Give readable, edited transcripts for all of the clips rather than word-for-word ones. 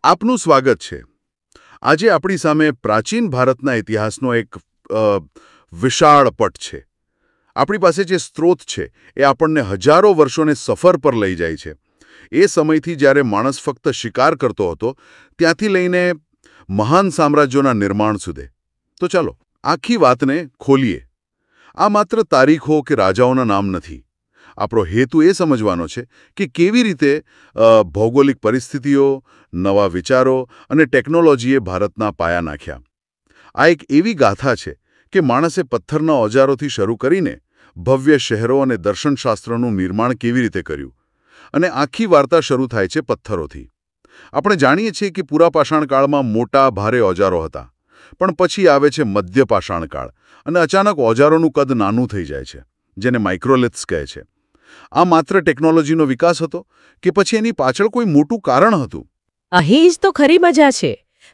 આપનું સ્વાગત છે. આજે આપણી સામે પ્રાચીન ભારતના ઇતિહાસનો એક વિશાળ પટ છે. આપણી પાસે જે સ્ત્રોત છે એ આપણને હજારો વર્ષોને સફર પર લઈ જાય છે. એ સમયથી જ્યારે માણસ ફક્ત શિકાર કરતો હતો ત્યાંથી લઈને મહાન સામ્રાજ્યોના નિર્માણ સુધી. તો ચાલો આખી વાતને ખોલીએ. આ માત્ર તારીખો કે રાજાઓના નામ નથી. આપણો હેતુ એ સમજવાનો છે કે કેવી રીતે ભૌગોલિક પરિસ્થિતિઓ, નવા વિચારો અને ટેકનોલોજીએ ભારતના પાયા નાખ્યા. આ એક એવી ગાથા છે કે માણસે પથ્થરના ઓજારોથી શરૂ કરીને ભવ્ય શહેરો અને દર્શનશાસ્ત્રનું નિર્માણ કેવી રીતે કર્યું. અને આખી વાર્તા શરૂ થાય છે પથ્થરોથી. આપણે જાણીએ છીએ કે પૂરા પાષાણકાળમાં મોટા ભારે ઓજારો હતા. પણ પછી આવે છે મધ્ય પાષાણકાળ અને અચાનક ઓજારોનું કદ નાનું થઈ જાય છે, જેને માઇક્રોલિથ્સ કહે છે. આ માત્ર ટેકનોલોજીનો વિકાસ હતો કે પછી એની પાછળ કોઈ મોટું કારણ હતું? અહીં જ તો ખરી મજા છે.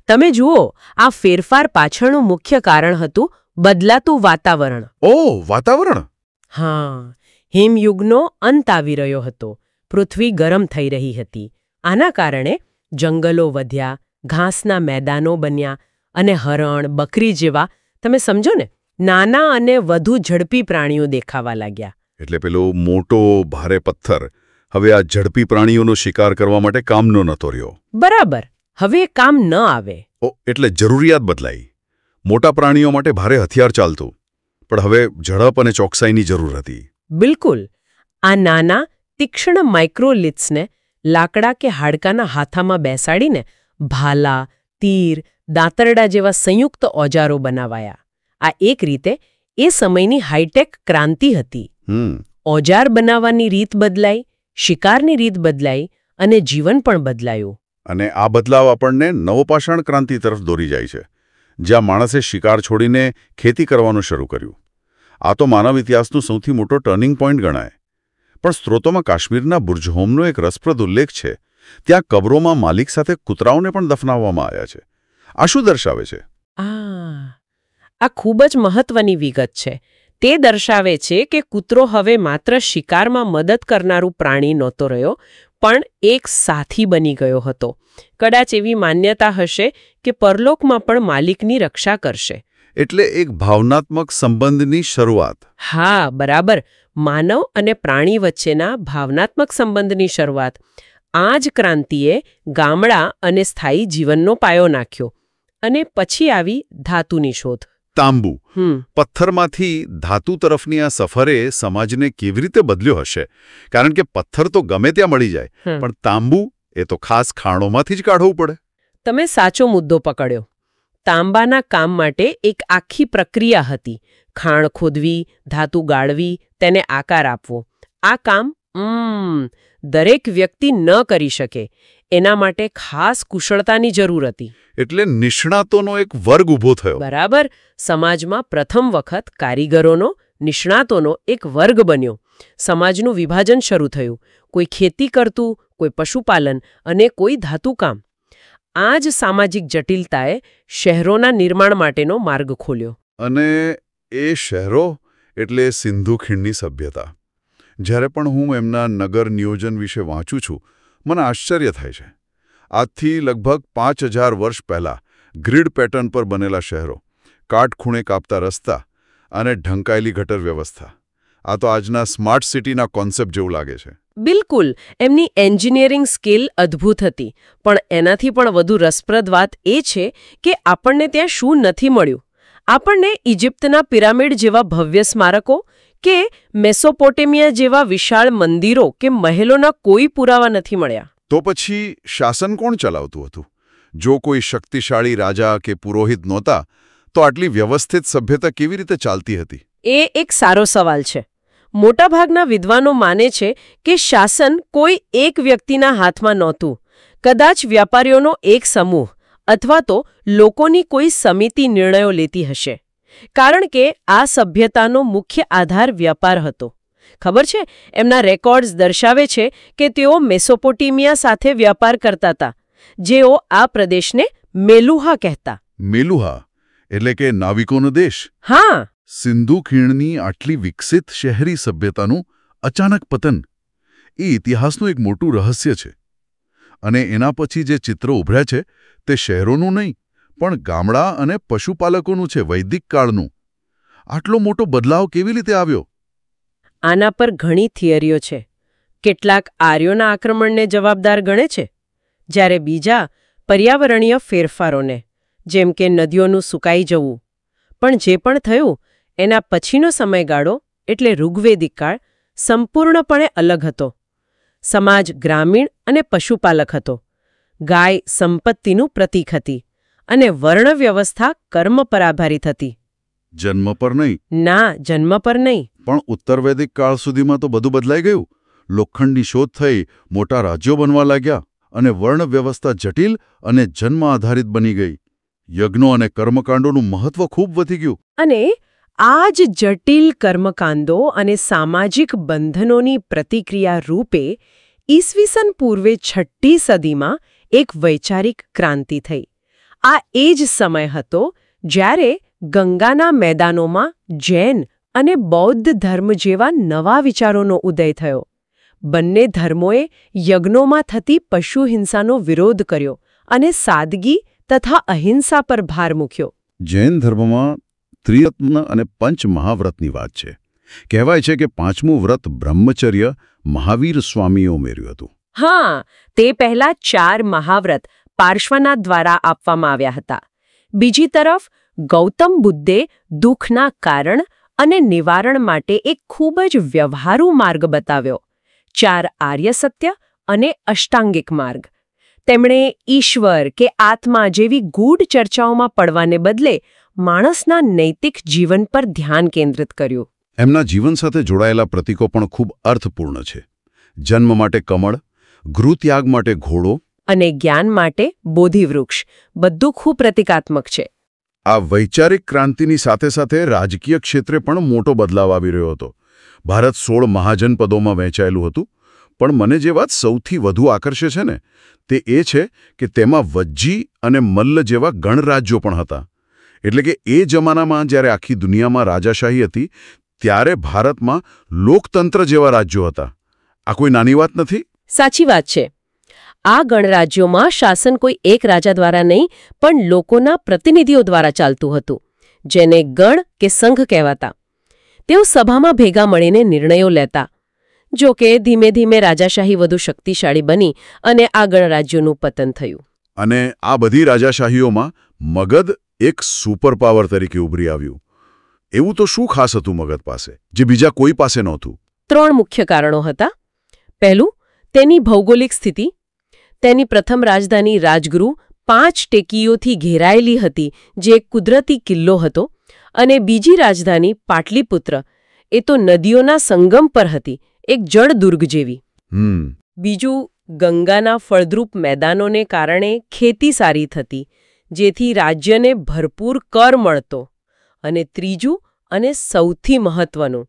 તમે જુઓ, આ ફેરફાર પાછળનું મુખ્ય કારણ હતું બદલાતું વાતાવરણ. ઓહ, વાતાવરણ! હા, હિમયુગનો અંત આવી રહ્યો હતો. પૃથ્વી ગરમ થઈ રહી હતી. આના કારણે જંગલો વધ્યા, ઘાસના મેદાનો બન્યા અને હરણ, બકરી જેવા, તમે સમજો ને, નાના અને વધુ ઝડપી પ્રાણીઓ દેખાવા લાગ્યા. એટલે પેલો મોટો ભારે પથ્થર હવે આ ઝડપી પ્રાણીઓનો શિકાર કરવા માટે કામનો નહોતો રહ્યો. બરાબર. હવે કામ ન આવે. એટલે જરૂરિયાત બદલાઈ. મોટા પ્રાણીઓ માટે ભારે હથિયાર ચાલતું, પણ હવે ઝડપ અને ચોકસાઈની જરૂર હતી. બિલકુલ. આ નાના તીક્ષ્ણ માઇક્રોલિથ્સને લાકડા કે હાડકાના હાથામાં બેસાડીને ભાલા, તીર, દાંતરડા જેવા સંયુક્ત ઓજારો બનાવાયા. આ એક રીતે એ સમયની હાઈટેક ક્રાંતિ હતી. ઓજાર બનાવવાની રીત બદલાઈ, શિકારની રીત બદલાઈ અને જીવન પણ બદલાયું. અને આ બદલાવ આપણને નવપાષાણ ક્રાંતિ તરફ દોરી જાય છે, જ્યાં માણસે શિકાર છોડીને ખેતી કરવાનું શરૂ કર્યું. આ તો માનવ ઇતિહાસનો સૌથી મોટો ટર્નિંગ પોઈન્ટ ગણાય. પણ સ્ત્રોતોમાં કાશ્મીરના બુર્જહોમનો એક રસપ્રદ ઉલ્લેખ છે. ત્યાં કબરોમાં માલિક સાથે કૂતરાઓને પણ દફનાવવામાં આવ્યા છે. આ શું દર્શાવે છે? આ ખૂબ જ મહત્વની વિગત છે. તે દર્શાવે છે કે કૂતરો હવે માત્ર શિકારમાં મદદ કરનારું પ્રાણી નહોતો રહ્યો, પણ એક સાથી બની ગયો હતો. કદાચ એવી માન્યતા હશે કે પરલોકમાં પણ માલિકની રક્ષા કરશે. એટલે એક ભાવનાત્મક સંબંધની શરૂઆત. હા, બરાબર. માનવ અને પ્રાણી વચ્ચેના ભાવનાત્મક સંબંધની શરૂઆત. આ જ ક્રાંતિએ ગામડા અને સ્થાયી જીવનનો પાયો નાખ્યો. અને પછી આવી ધાતુની શોધ. તાંબુ. પથ્થરમાંથી ધાતુ તરફની આ સફરે સમાજને કેવી રીતે બદલ્યો હશે? કારણ કે પથ્થર તો ગમે ત્યાં મળી જાય, પણ તાંબુ એ તો ખાસ ખાણોમાંથી જ કાઢવું પડે. તમે સાચો મુદ્દો પકડ્યો. તાંબાના કામ માટે એક આખી પ્રક્રિયા હતી. ખાણ ખોદવી, ધાતુ ગાળવી, તેને આકાર આપવો. આ કામ દરેક વ્યક્તિ ન કરી શકે. એના માટે ખાસ કુશળતાની જરૂર હતી. એટલે નિષ્ણાતોનો એક વર્ગ ઊભો થયો. બરાબર. સમાજમાં પ્રથમ વખત કારીગરોનો, નિષ્ણાતોનો એક વર્ગ બન્યો. સમાજનું વિભાજન શરૂ થયું. કોઈ ખેતી કરતું, કોઈ પશુપાલન અને કોઈ ધાતુકામ. આ જ સામાજિક જટિલતાએ શહેરોના નિર્માણ માટેનો માર્ગ ખોલ્યો. અને એ શહેરો એટલે સિંધુ ખીણની સભ્યતા. જ્યારે પણ હું એમના નગર નિયોજન વિશે વાંચું છું, મને આશ્ચર્ય થાય છે. આજથી લગભગ 5000 વર્ષ પહેલાં ગ્રીડ પેટર્ન પર બનેલા શહેરો, કાટખૂણે કાપતા રસ્તા અને ઢંકાયેલી ગટર વ્યવસ્થા. આ તો આજના સ્માર્ટ સિટીના કોન્સેપ્ટ જેવું લાગે છે. બિલકુલ. એમની એન્જિનિયરિંગ સ્કિલ અદ્ભુત હતી. પણ એનાથી પણ વધુ રસપ્રદ વાત એ છે કે આપણને ત્યાં શું નથી મળ્યું. આપણને ઇજિપ્તના પિરામિડ જેવા ભવ્ય સ્મારકો કે મેસોપોટેમિયા જેવા વિશાળ મંદિરો કે મહેલોના કોઈ પુરાવા નથી મળ્યા. તો પછી શાસન કોણ ચલાવતું હતું? જો કોઈ શક્તિશાળી રાજા કે પુરોહિત નહોતા, તો આટલી વ્યવસ્થિત સભ્યતા કેવી રીતે ચાલતી હતી? એ એક સારો સવાલ છે. મોટાભાગના વિદ્વાનો માને છે કે શાસન કોઈ એક વ્યક્તિના હાથમાં નહોતું. કદાચ વ્યાપારીઓનો એક સમૂહ અથવા તો લોકોની કોઈ સમિતિ નિર્ણયો લેતી હશે. કારણ કે આ સભ્યતાનો મુખ્ય આધાર વ્યાપાર હતો. ખબર છે, એમના રેકોર્ડ્સ દર્શાવે છે કે તેઓ મેસોપોટેમિયા સાથે વ્યાપાર કરતા હતા, જેઓ આ પ્રદેશને મેલુહા કહેતા. મેલુહા એટલે કે નાવિકોનો દેશ? હા. સિંધુ ખીણની આટલી વિકસિત શહેરી સભ્યતાનું અચાનક પતન એ ઇતિહાસનું એક મોટું રહસ્ય છે. અને એના પછી જે ચિત્ર ઉભર્યા છે તે શહેરોનું નહીં પણ ગામડા અને પશુપાલકોનું છે, વૈદિક કાળનું. આટલો મોટો બદલાવ કેવી રીતે આવ્યો? આના પર ઘણી થિયરીઓ છે. કેટલાક આર્યોના આક્રમણને જવાબદાર ગણે છે, જ્યારે બીજા પર્યાવરણીય ફેરફારોને, જેમ કે નદીઓનું સુકાઈ જવું. પણ જે પણ થયું એના પછીનો સમયગાળો એટલે ઋગ્વેદિક કાળ સંપૂર્ણપણે અલગ હતો. સમાજ ગ્રામીણ અને પશુપાલક હતો. ગાય સંપત્તિનું પ્રતીક હતી અને વર્ણ વ્યવસ્થા કર્મ પર આધારિત હતી. જન્મ પર નહીં? ના, જન્મ પર નહીં. પણ ઉત્તરવૈદિક કાળ સુધીમાં તો બધું બદલાઈ ગયું. લોખંડની શોધ થઈ, મોટા રાજ્યો બનવા લાગ્યા અને વર્ણ વ્યવસ્થા જટિલ અને જન્મ આધારિત બની ગઈ. યજ્ઞો અને કર્મકાંડોનું મહત્વ ખૂબ વધી ગયું. અને આ જ જટિલ કર્મકાંડો અને સામાજિક બંધનોની પ્રતિક્રિયા રૂપે ઈસવીસન પૂર્વે 6ઠ્ઠી સદીમાં એક વૈચારિક ક્રાંતિ થઈ. આ એ જ સમય હતો જ્યારે ગંગાના મેદાનોમાં જૈન અને બૌદ્ધ ધર્મ જેવા નવા વિચારોનો ઉદય થયો. બંને ધર્મોએ યજ્ઞોમાં થતી પશુ હિંસાનો વિરોધ કર્યો અને સાદગી તથા અહિંસા પર ભાર મૂક્યો. જૈન ધર્મમાં ત્રિરત્ન અને પંચ મહાવ્રતની વાત છે. કહેવાય છે કે 5મું વ્રત બ્રહ્મચર્ય મહાવીર સ્વામીએ ઉમેર્યું હતું. હા, તે પહેલા 4 મહાવ્રત પાર્શ્વનાથ દ્વારા આપવામાં આવ્યા હતા. બીજી તરફ ગૌતમ બુદ્ધે દુઃખના કારણ અને નિવારણ માટે એક ખૂબ જ વ્યવહારુ માર્ગ બતાવ્યો. 4 આર્ય સત્ય અને અષ્ટાંગિક માર્ગ. તેમણે ઈશ્વર કે આત્મા જેવી ગૂઢ ચર્ચાઓમાં પડવાને બદલે માણસના નૈતિક જીવન પર ધ્યાન કેન્દ્રિત કર્યું. એમના જીવન સાથે જોડાયેલા પ્રતીકો પણ ખૂબ અર્થપૂર્ણ છે. જન્મ માટે કમળ, ગૃહત્યાગ માટે ઘોડો અને જ્ઞાન માટે બોધિવૃક્ષ, બધું ખૂબ પ્રતિકાત્મક છે. આ વૈચારિક ક્રાંતિની સાથે સાથે રાજકીય ક્ષેત્રે પણ મોટો બદલાવ આવી રહ્યો હતો. ભારત 16 મહાજનપદોમાં વહેંચાયેલું હતું, પણ મને જે વાત સૌથી વધુ આકર્ષે છે ને તે એ છે કે તેમાં વજ્જી અને મલ્લ જેવા ગણરાજ્યો પણ હતા. એટલે કે એ જમાનામાં જ્યારે આખી દુનિયામાં રાજાશાહી હતી ત્યારે ભારતમાં લોકતંત્ર જેવા રાજ્યો હતા. આ કોઈ નાની વાત નથી. સાચી વાત છે. આ ગણરાજ્યોમાં શાસન કોઈ એક રાજા દ્વારા નહીં પણ લોકોના પ્રતિનિધિઓ દ્વારા ચાલતું હતું, જેને ગણ કે સંઘ કહેવાતા. તેઓ સભામાં ભેગા મળીને નિર્ણયો લેતા. જો કે ધીમે ધીમે રાજાશાહી વધુ શક્તિશાળી બની અને આ ગણરાજ્યોનું પતન થયું. અને આ બધી રાજાશાહીઓમાં મગધ એક સુપર પાવર તરીકે ઉભરી આવ્યું. એવું તો શું ખાસ હતું મગધ પાસે જે બીજા કોઈ પાસે નહોતું? 3 મુખ્ય કારણો હતા. પહેલું, તેની ભૌગોલિક સ્થિતિ. તેની પ્રથમ રાજધાની રાજગૃહ 5 ટેકરીઓથી ઘેરાયેલી હતી, જે એક કુદરતી કિલ્લો હતો. અને બીજી રાજધાની પાટલીપુત્ર, એ તો નદીઓના સંગમ પર હતી, એક જળ દુર્ગ જેવી. બીજું, ગંગાના ફળદ્રુપ મેદાનોને કારણે ખેતી સારી થતી, જેથી રાજ્યને ભરપૂર કર મળતો. અને ત્રીજું અને સૌથી મહત્વનું,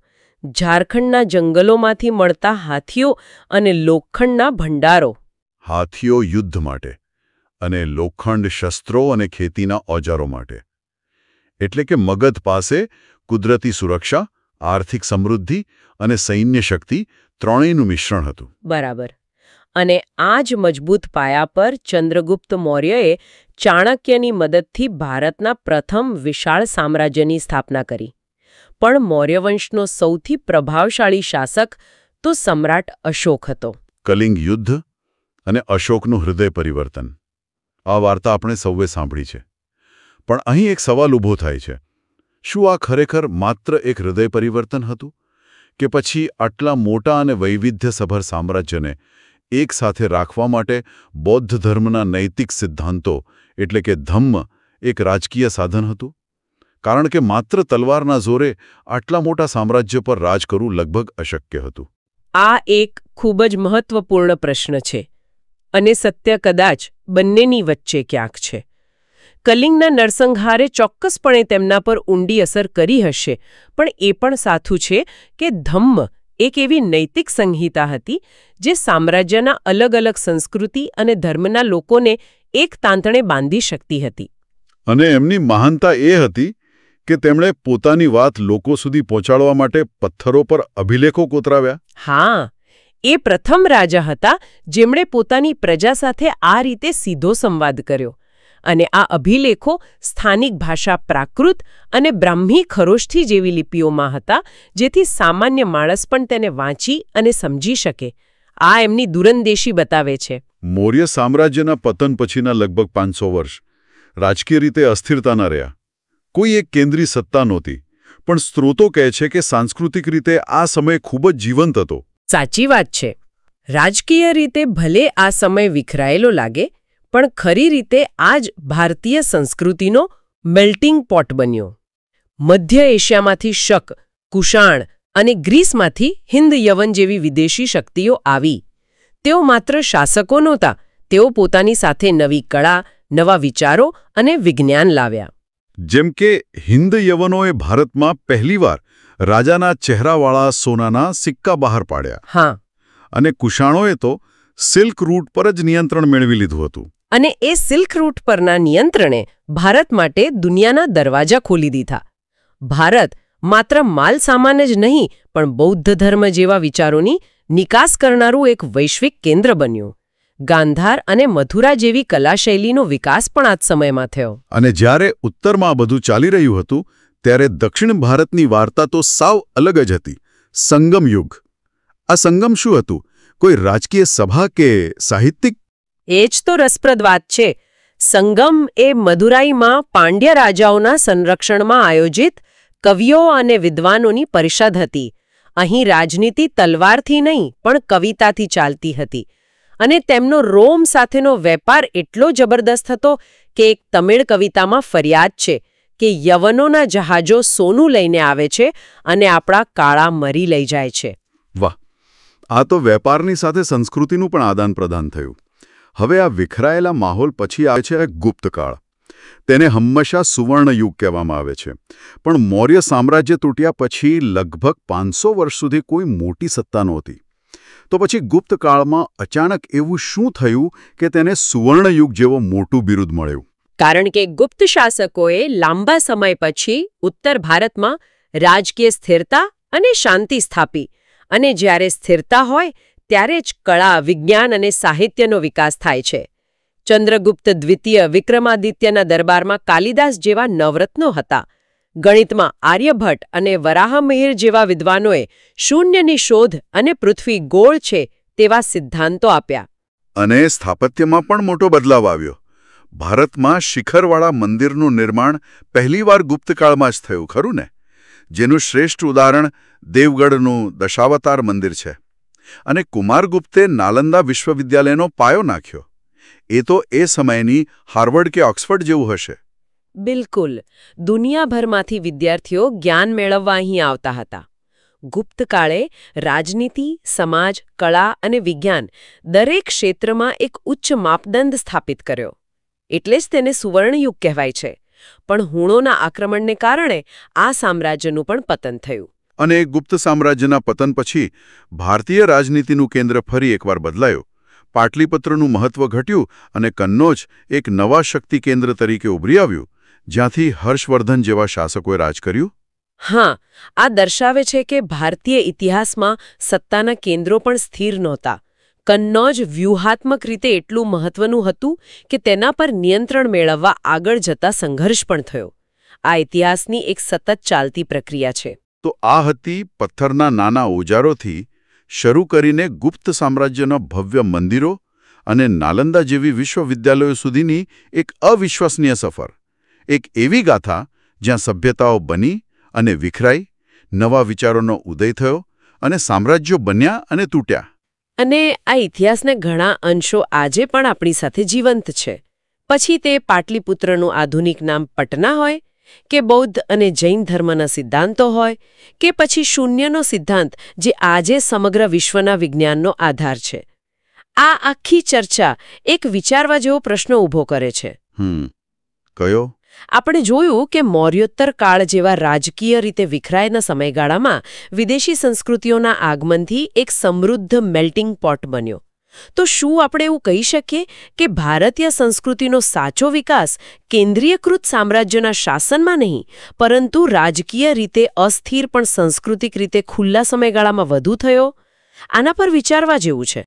ઝારખંડના જંગલોમાંથી મળતા હાથીઓ અને લોખંડના ભંડારો. હાથીઓ યુદ્ધ માટે અને લોખંડ શસ્ત્રો અને ખેતીના ઓજારો માટે. એટલે કે મગધ પાસે કુદરતી સુરક્ષા, આર્થિક સમૃદ્ધિ અને સૈન્ય શક્તિ ત્રણેયનું મિશ્રણ હતું. બરાબર. અને આ જ મજબૂત પાયા પર ચંદ્રગુપ્ત મૌર્યએ ચાણક્યની મદદથી ભારતના પ્રથમ વિશાળ સામ્રાજ્યની સ્થાપના કરી. પણ મૌર્યવંશનો સૌથી પ્રભાવશાળી શાસક તો સમ્રાટ અશોક હતો. કલિંગ યુદ્ધ અને અશોકનું હૃદય પરિવર્તન. આ વાર્તા આપણે સૌએ સાંભળી છે. પણ અહીં એક સવાલ ઊભો થાય છે. શું આ ખરેખર માત્ર એક હૃદય પરિવર્તન હતું? કે પછી આટલા મોટા અને વૈવિધ્યસભર સામ્રાજ્યને એક સાથે રાખવા માટે બૌદ્ધ ધર્મના નૈતિક સિદ્ધાંતો એટલે કે ધમ્મ એક રાજકીય સાધન હતું? કારણ કે માત્ર તલવારના જોરે આટલા મોટા સામ્રાજ્ય પર રાજ કરવું લગભગ અશક્ય હતું. આ એક ખૂબ જ મહત્વપૂર્ણ પ્રશ્ન છે અને સત્ય કદાચ બંનેની વચ્ચે ક્યાંક છે. કલિંગના નરસંહારે ચોક્કસપણે તેમના પર ઊંડી અસર કરી હશે, પણ એ પણ સાચું છે કે ધમ્મ એક એવી નૈતિક સંહિતા હતી જે સામ્રાજ્યના અલગ અલગ સંસ્કૃતિ અને ધર્મના લોકોને એક તાંતણે બાંધી શકતી હતી. અને એમની મહાનતા એ હતી કે તેમણે પોતાની વાત લોકો સુધી પહોંચાડવા માટે પથ્થરો પર અભિલેખો કોતરાવ્યા. હા, એ પ્રથમ રાજા હતા જેમણે પોતાની પ્રજા સાથે આ રીતે સીધો સંવાદ કર્યો. અને આ અભિલેખો સ્થાનિક ભાષા પ્રાકૃત અને બ્રાહ્મી ખરોષ્ઠી જેવી લિપિઓમાં હતા, જેથી સામાન્ય માણસ પણ તેને વાંચી અને સમજી શકે. આ એમની દૂરંદેશી બતાવે છે. મૌર્ય સામ્રાજ્યના પતન પછીના લગભગ 500 વર્ષ રાજકીય રીતે અસ્થિરતાના રહ્યા. કોઈ એક કેન્દ્રીય સત્તા નહોતી, પણ સ્ત્રોતો કહે છે કે સાંસ્કૃતિક રીતે આ સમય ખૂબ જ જીવંત હતો. સાચી વાત છે. રાજકીય રીતે ભલે આ સમય વિખરાયેલો લાગે, પણ ખરી રીતે આ જ ભારતીય સંસ્કૃતિનો મેલ્ટિંગ પોટ બન્યો. મધ્ય એશિયામાંથી શક, કુષાણ અને ગ્રીસમાંથી હિન્દ યવન જેવી વિદેશી શક્તિઓ આવી. તેઓ માત્ર શાસકો નહોતા, તેઓ પોતાની સાથે નવી કળા, નવા વિચારો અને વિજ્ઞાન લાવ્યા. જેમ કે હિન્દ યવનોએ ભારતમાં પહેલીવાર રાજાના ચહેરાવાળા સોનાના સિક્કા બહાર પાડ્યા. હા. અને કુષાણોએ તો સિલ્ક રૂટ પર જ નિયંત્રણ મેળવી લીધું હતું. અને એ સિલ્ક રૂટ પરના નિયંત્રણે ભારત માટે દુનિયાના દરવાજા ખોલી દીધા. ભારત માત્ર માલ સામાન જ નહીં, પણ બૌદ્ધ ધર્મ જેવા વિચારોની નિકાસ કરનારું એક વૈશ્વિક કેન્દ્ર બન્યું. ગાંધાર અને મથુરા જેવી કલાશૈલીનો વિકાસ પણ આ જ સમયમાં થયો. અને જ્યારે ઉત્તરમાં બધું ચાલી રહ્યું હતું, ત્યારે દક્ષિણ ભારતની વાર્તા તો સાવ અલગ જ હતી. સંગમ યુગ. આ સંગમ શું હતું? કોઈ રાજકીય સભા કે સાહિત્યિક? એ જ તો રસપ્રદ વાત છે. સંગમ એ મદુરાઈમાં પાંડ્ય રાજાઓના સંરક્ષણમાં આયોજિત કવિઓ અને વિદ્વાનોની પરિષદ હતી. અહીં રાજનીતિ તલવારથી નહીં, પણ કવિતાથી ચાલતી હતી. અને તેમનો રોમ સાથેનો વેપાર એટલો જબરદસ્ત હતો કે એક તમિળ કવિતામાં ફરિયાદ છે કે યવનોના જહાજો સોનું લઈને આવે છે અને આપણા કાળા મરી લઈ જાય છે. વાહ! આ તો વેપારની સાથે સંસ્કૃતિનું પણ આદાન પ્રદાન થયું. હવે આ વિખરાયેલા માહોલ પછી આવે છે ગુપ્તકાળ. તેને હંમેશા સુવર્ણ યુગ કહેવામાં આવે છે. પણ મૌર્ય સામ્રાજ્ય તૂટ્યા પછી લગભગ 500 વર્ષ સુધી કોઈ મોટી સત્તા નહોતી. તો પછી ગુપ્તકાળમાં અચાનક એવું શું થયું કે તેને સુવર્ણ યુગ જેવો મોટું બિરુદ મળ્યું? કારણ કે ગુપ્ત શાસકોએ લાંબા સમય પછી ઉત્તર ભારતમાં રાજકીય સ્થિરતા અને શાંતિ સ્થાપી. અને જ્યારે સ્થિરતા હોય ત્યારે જ કળા, વિજ્ઞાન અને સાહિત્યનો વિકાસ થાય છે. ચંદ્રગુપ્ત દ્વિતીય વિક્રમાદિત્યના દરબારમાં કાલિદાસ જેવા નવરત્નો હતા. ગણિતમાં આર્યભટ્ટ અને વરાહમિહિર જેવા વિદ્વાનોએ શૂન્યની શોધ અને પૃથ્વી ગોળ છે તેવા સિદ્ધાંતો આપ્યા. અને સ્થાપત્યમાં પણ મોટો બદલાવ આવ્યો. ભારતમાં શિખરવાળા મંદિરનું નિર્માણ પહેલીવાર ગુપ્તકાળમાં જ થયું, ખરું ને? જેનું શ્રેષ્ઠ ઉદાહરણ દેવગઢનું દશાવતાર મંદિર છે. અને કુમારગુપ્તે નાલંદા વિશ્વવિદ્યાલયનો પાયો નાખ્યો. એ તો એ સમયની હાર્વર્ડ કે ઓક્સફર્ડ જેવું હશે. બિલકુલ. દુનિયાભરમાંથી વિદ્યાર્થીઓ જ્ઞાન મેળવવા અહીં આવતા હતા. ગુપ્તકાળે રાજનીતિ, સમાજ, કળા અને વિજ્ઞાન દરેક ક્ષેત્રમાં એક ઉચ્ચ માપદંડ સ્થાપિત કર્યો. એટલે જ તેને સુવર્ણયુગ કહેવાય છે. પણ હુણોના આક્રમણને કારણે આ સામ્રાજ્યનું પણ પતન થયું. અને ગુપ્ત સામ્રાજ્યના પતન પછી ભારતીય રાજનીતિનું કેન્દ્ર ફરી એકવાર બદલાયું. પાટલીપત્રનું મહત્વ ઘટ્યું અને કન્નૌજ એક નવા શક્તિ કેન્દ્ર તરીકે ઉભરી આવ્યું, જ્યાંથી હર્ષવર્ધન જેવા શાસકોએ રાજ કર્યું. હા, આ દર્શાવે છે કે ભારતીય ઇતિહાસમાં સત્તાના કેન્દ્રો પણ સ્થિર નહોતા. કન્નૌજ વ્યૂહાત્મક રીતે એટલું મહત્વનું હતું કે તેના પર નિયંત્રણ મેળવવા આગળ જતા સંઘર્ષ પણ થયો. આ ઇતિહાસની એક સતત ચાલતી પ્રક્રિયા છે. તો આ હતી પથ્થરના નાના ઓજારોથી શરૂ કરીને ગુપ્ત સામ્રાજ્યના ભવ્ય મંદિરો અને નાલંદા જેવી વિશ્વવિદ્યાલયો સુધીની એક અવિશ્વસનીય સફર. એક એવી ગાથા જ્યાં સભ્યતાઓ બની અને વિખરાઈ, નવા વિચારોનો ઉદય થયો અને સામ્રાજ્યો બન્યા અને તૂટ્યા. અને આ ઇતિહાસના ઘણા અંશો આજે પણ આપણી સાથે જીવંત છે. પછી તે પાટલીપુત્રનું આધુનિક નામ પટના હોય, કે બૌદ્ધ અને જૈન ધર્મના સિદ્ધાંતો હોય, કે પછી શૂન્યનો સિદ્ધાંત જે આજે સમગ્ર વિશ્વના વિજ્ઞાનનો આધાર છે. આ આખી ચર્ચા એક વિચારવા જેવો પ્રશ્ન ઊભો કરે છે. કયો? આપણે જોયું કે મૌર્યોત્તર કાળ જેવા રાજકીય રીતે વિખરાયેલા સમયગાળામાં વિદેશી સંસ્કૃતિઓના આગમનથી એક સમૃદ્ધ મેલ્ટિંગ પોટ બન્યો. તો શું આપણે એવું કહી શકીએ કે ભારતીય સંસ્કૃતિનો સાચો વિકાસ કેન્દ્રીયકૃત સામ્રાજ્યના શાસનમાં નહીં, પરંતુ રાજકીય રીતે અસ્થિર પણ સાંસ્કૃતિક રીતે ખુલ્લા સમયગાળામાં વધુ થયો? આના પર વિચારવા જેવું છે.